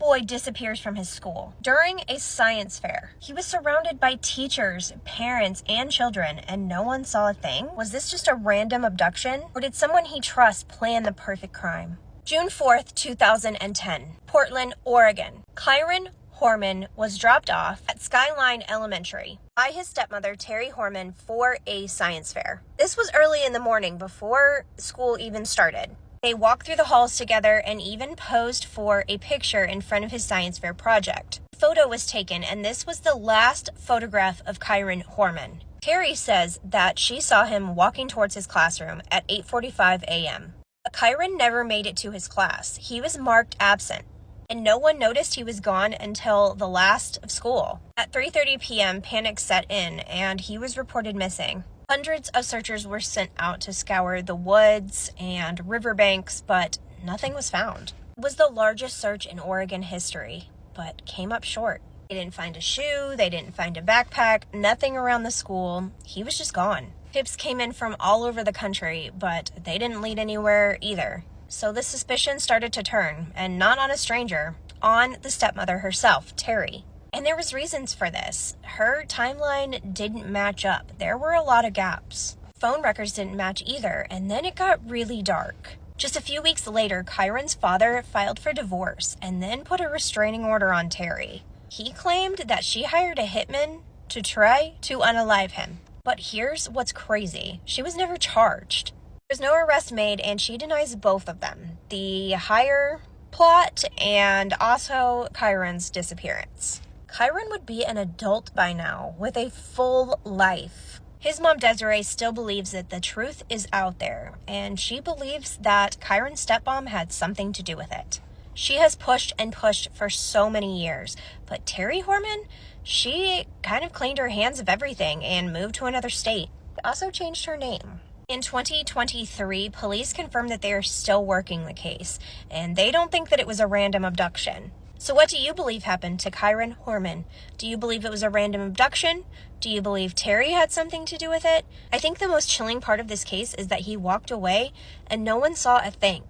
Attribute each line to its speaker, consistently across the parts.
Speaker 1: boy disappears from his school during a science fair. He was surrounded by teachers, parents, and children, and no one saw a thing. Was this just a random abduction, or did someone he trusts plan the perfect crime? June 4th, 2010, Portland, Oregon. Kyron Horman was dropped off at Skyline Elementary by his stepmother, Terry Horman, for a science fair. This was early in the morning before school even started. They walked through the halls together and even posed for a picture in front of his science fair project. A photo was taken, and this was the last photograph of Kyron Horman. Terry says that she saw him walking towards his classroom at 8:45 a.m. But Kyron never made it to his class. He was marked absent, and no one noticed he was gone until the last of school. At 3:30 p.m., panic set in, and he was reported missing. Hundreds of searchers were sent out to scour the woods and riverbanks, but nothing was found. It was the largest search in Oregon history, but came up short. They didn't find a shoe, they didn't find a backpack, nothing around the school. He was just gone. Tips came in from all over the country, but they didn't lead anywhere either. So the suspicion started to turn, and not on a stranger, on the stepmother herself, Terry. And there was reasons for this. Her timeline didn't match up. There were a lot of gaps. Phone records didn't match either, and then it got really dark. Just a few weeks later, Kyron's father filed for divorce and then put a restraining order on Terry. He claimed that she hired a hitman to try to unalive him. But here's what's crazy. She was never charged. There's no arrest made, and she denies both of them. The hire plot and also Kyron's disappearance. Kyron would be an adult by now with a full life. His mom, Desiree, still believes that the truth is out there, and she believes that Kyron's stepmom had something to do with it. She has pushed and pushed for so many years, but Terry Horman, she kind of cleaned her hands of everything and moved to another state. Also changed her name. In 2023, police confirmed that they are still working the case, and they don't think that it was a random abduction. So what do you believe happened to Kyron Horman? Do you believe it was a random abduction? Do you believe Terry had something to do with it? I think the most chilling part of this case is that he walked away and no one saw a thing.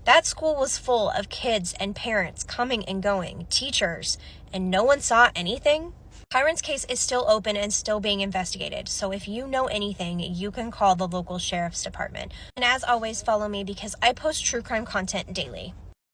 Speaker 1: That school was full of kids and parents coming and going, teachers, and no one saw anything. Kyron's case is still open and still being investigated, so if you know anything, you can call the local sheriff's department. And as always, follow me because I post true crime content daily.